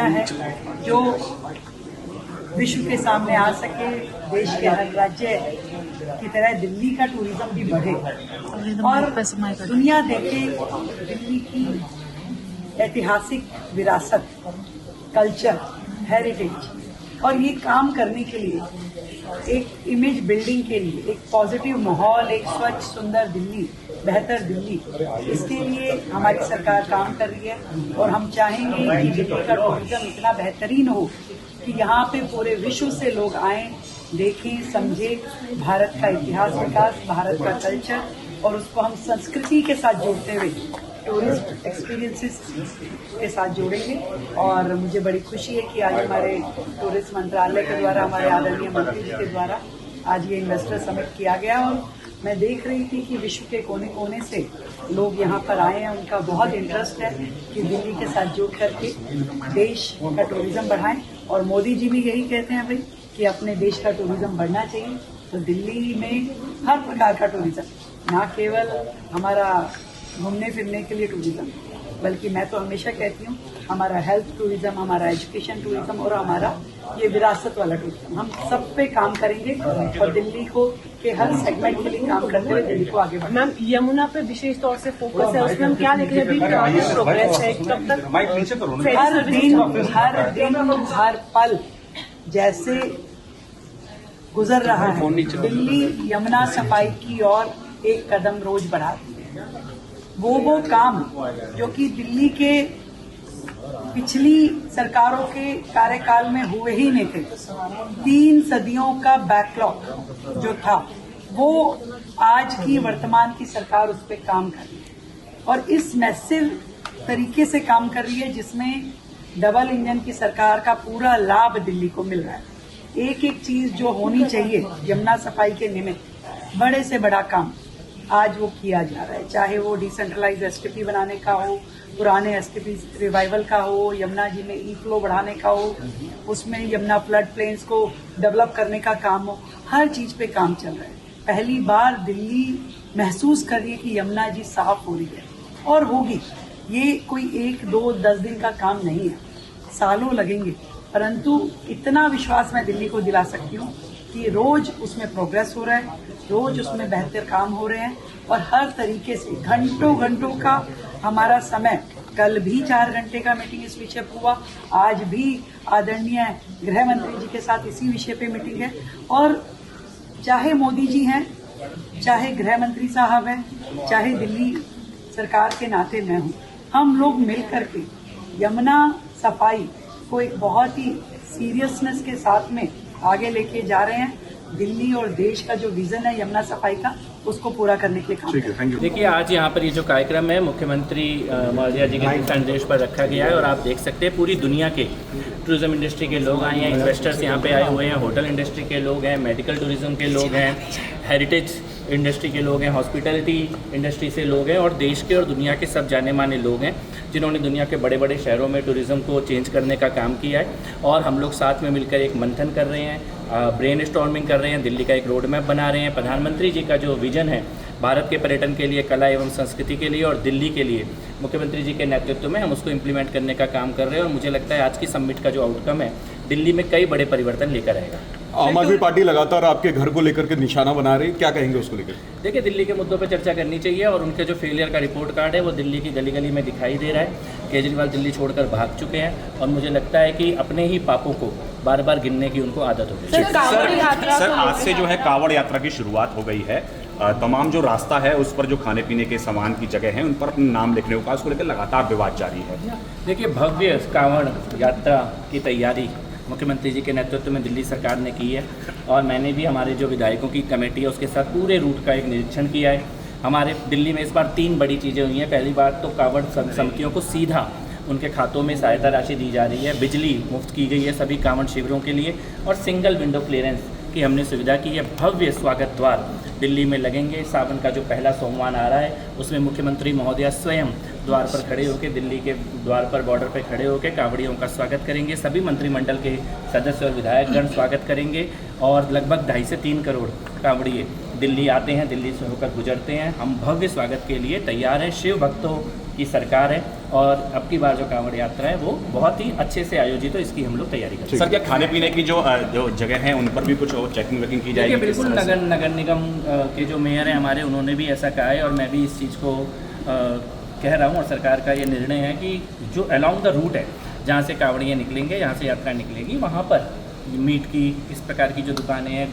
नया है जो विश्व के सामने आ सके, देश के हर राज्य की तरह दिल्ली का टूरिज्म भी बढ़े और दुनिया देखे दिल्ली की ऐतिहासिक विरासत, कल्चर, हेरिटेज। और ये काम करने के लिए, एक इमेज बिल्डिंग के लिए, एक पॉजिटिव माहौल, एक स्वच्छ सुंदर दिल्ली, बेहतर दिल्ली, इसके लिए हमारी सरकार काम कर रही है। और हम चाहेंगे कि दिल्ली का टूरिज्म इतना बेहतरीन हो कि यहाँ पे पूरे विश्व से लोग आएं, देखें, समझें भारत का इतिहास, विकास, भारत का कल्चर, और उसको हम संस्कृति के साथ जोड़ते हुए टूरिस्ट एक्सपीरियंसेस के साथ जोड़ेंगे। और मुझे बड़ी खुशी है कि आज हमारे टूरिस्ट मंत्रालय के द्वारा, हमारे आदरणीय मंत्री जी के द्वारा आज ये इन्वेस्टर समिट किया गया। और मैं देख रही थी कि विश्व के कोने कोने से लोग यहाँ पर आए हैं, उनका बहुत इंटरेस्ट है कि दिल्ली के साथ जुड़ करके देश का टूरिज्म बढ़ाएं। और मोदी जी भी यही कहते हैं भाई कि अपने देश का टूरिज्म बढ़ना चाहिए। तो दिल्ली में हर प्रकार का टूरिज्म, ना केवल हमारा घूमने फिरने के लिए टूरिज्म, बल्कि मैं तो हमेशा कहती हूँ हमारा हेल्थ टूरिज्म, हमारा एजुकेशन टूरिज्म और हमारा ये विरासत वाला टूरिज्म, हम सब पे काम करेंगे और दिल्ली को के हर सेगमेंट के लिए काम करते हुए दिल्ली को आगे बढ़ाएंगे। मैम, यमुना पे विशेष तौर से फोकस है, उसमें हम क्या देख रहे हैं? अभी प्रोग्रेस है, कब तक हर दिन हर पल जैसे गुजर रहा है, दिल्ली यमुना सफाई की ओर एक कदम रोज बढ़ाती है। वो काम जो कि दिल्ली के पिछली सरकारों के कार्यकाल में हुए ही नहीं थे, 3 सदियों का बैकलॉग जो था, वो आज की वर्तमान की सरकार उस पर काम कर रही है और इस मैसिव तरीके से काम कर रही है जिसमें डबल इंजन की सरकार का पूरा लाभ दिल्ली को मिल रहा है। एक एक चीज जो होनी चाहिए यमुना सफाई के निमित्त, बड़े से बड़ा काम आज वो किया जा रहा है, चाहे वो डिसेंट्रलाइज एसटीपी बनाने का हो, पुराने एसटीपी रिवाइवल का हो, यमुना जी में ई फ्लो बढ़ाने का हो, उसमें यमुना फ्लड प्लेन्स को डेवलप करने का काम हो, हर चीज पे काम चल रहा है। पहली बार दिल्ली महसूस कर रही है कि यमुना जी साफ हो रही है और होगी। ये कोई 1, 2, 10 दिन का काम नहीं है, सालों लगेंगे, परंतु इतना विश्वास मैं दिल्ली को दिला सकती हूँ कि रोज उसमें प्रोग्रेस हो रहा है, रोज उसमें बेहतर काम हो रहे हैं और हर तरीके से घंटों घंटों का हमारा समय, कल भी 4 घंटे का मीटिंग इस विषय पर हुआ, आज भी आदरणीय गृह मंत्री जी के साथ इसी विषय पे मीटिंग है। और चाहे मोदी जी हैं, चाहे गृह मंत्री साहब हैं, चाहे दिल्ली सरकार के नाते मैं हूँ, हम लोग मिल करके यमुना सफाई को एक बहुत ही सीरियसनेस के साथ में आगे लेके जा रहे हैं। दिल्ली और देश का जो विजन है यमुना सफाई का, उसको पूरा करने के लिए काम करें। देखिए, आज यहाँ पर ये जो कार्यक्रम है मुख्यमंत्री महोदया जी के दिशा निर्देश पर रखा गया है और आप देख सकते हैं पूरी दुनिया के टूरिज्म इंडस्ट्री के लोग आए हैं, इन्वेस्टर्स यहाँ पे आए हुए हैं, होटल इंडस्ट्री के लोग हैं, मेडिकल टूरिज्म के लोग हैं, हेरिटेज इंडस्ट्री के लोग हैं, हॉस्पिटैलिटी इंडस्ट्री से लोग हैं और देश के और दुनिया के सब जाने माने लोग हैं जिन्होंने दुनिया के बड़े बड़े शहरों में टूरिज़्म को चेंज करने का काम किया है। और हम लोग साथ में मिलकर एक मंथन कर रहे हैं, ब्रेन स्टॉर्मिंग कर रहे हैं, दिल्ली का एक रोड मैप बना रहे हैं। प्रधानमंत्री जी का जो विजन है भारत के पर्यटन के लिए, कला एवं संस्कृति के लिए और दिल्ली के लिए, मुख्यमंत्री जी के नेतृत्व में हम उसको इम्प्लीमेंट करने का काम कर रहे हैं। और मुझे लगता है आज की समिट का जो आउटकम है दिल्ली में कई बड़े परिवर्तन लेकर आएगा। आम आदमी पार्टी लगातार आपके घर को लेकर के निशाना बना रही है, क्या कहेंगे उसको लेकर? देखिए, दिल्ली के मुद्दों पर चर्चा करनी चाहिए और उनके जो फेलियर का रिपोर्ट कार्ड है वो दिल्ली की गली गली में दिखाई दे रहा है। केजरीवाल दिल्ली छोड़कर भाग चुके हैं और मुझे लगता है कि अपने ही पापों को बार बार गिनने की उनको आदत हो गई है। सर, आज से जो है कांवड़ यात्रा की शुरुआत हो गई है। तमाम जो रास्ता है उस पर जो खाने पीने के सामान की जगह है उन पर अपना नाम लिखने को कहा, उसको लेकर लगातार विवाद जारी है। देखिए, भव्य कांवड़ यात्रा की तैयारी मुख्यमंत्री जी के नेतृत्व में दिल्ली सरकार ने की है और मैंने भी हमारे जो विधायकों की कमेटी है उसके साथ पूरे रूट का एक निरीक्षण किया है। हमारे दिल्ली में इस बार 3 बड़ी चीज़ें हुई हैं। पहली बात तो कांवड़ समितियों को सीधा उनके खातों में सहायता राशि दी जा रही है, बिजली मुफ्त की गई है सभी कांवड़ शिविरों के लिए और सिंगल विंडो क्लियरेंस की हमने सुविधा की है। भव्य स्वागत द्वार दिल्ली में लगेंगे। सावन का जो पहला सोमवार आ रहा है उसमें मुख्यमंत्री महोदया स्वयं द्वार पर खड़े होकर, दिल्ली के द्वार पर बॉर्डर पर खड़े होकर कांवड़ियों का स्वागत करेंगे। सभी मंत्रिमंडल के सदस्य और विधायकगण स्वागत करेंगे और लगभग 2.5 से 3 करोड़ कांवड़िए दिल्ली आते हैं, दिल्ली से होकर गुजरते हैं। हम भव्य स्वागत के लिए तैयार हैं। शिव भक्तों की सरकार है और अब की बार जो कांवड़ यात्रा है वो बहुत ही अच्छे से आयोजित हो, इसकी हम लोग तैयारी कर रहे हैं। सर क्या खाने पीने की जो जगह है उन पर भी कुछ चेकिंग वेकिंग की जाएगी? देखिए बिल्कुल, नगर निगम के जो मेयर हैं हमारे, उन्होंने भी ऐसा कहा है और मैं भी इस चीज़ को कह रहा हूँ और सरकार का ये निर्णय है कि जो अलोंग द रूट है जहाँ से कांवड़ियाँ निकलेंगे, जहाँ से यात्रा निकलेगी, वहाँ पर मीट की इस प्रकार की जो दुकानें हैं,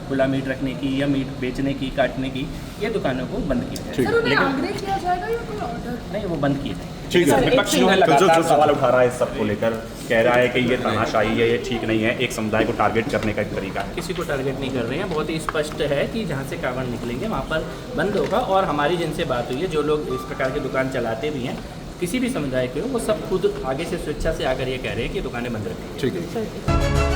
खुला मीट रखने की या मीट बेचने की, काटने की, ये दुकानों को बंद किया जाए। सर उन्हें आग्रह किया जाएगा या कोई ऑर्डर? नहीं, वो बंद किए जाए। ठीक है। विपक्ष जो है लगातार सवाल उठा रहा है इस सब को लेकर, कह रहा है कि ये तानाशाही है, ये ठीक नहीं है, एक समुदाय को टारगेट करने का एक तरीका है। किसी को टारगेट नहीं कर रहे हैं, बहुत ही स्पष्ट है कि जहाँ से कांवड़ निकलेंगे वहाँ पर बंद होगा। और हमारी जिनसे बात हुई है, जो लोग इस प्रकार की दुकान चलाते भी हैं, किसी भी समुदाय के हो, वो सब खुद आगे से स्वेच्छा से आकर ये कह रहे हैं कि दुकानें बंद रखेंगे। ठीक है।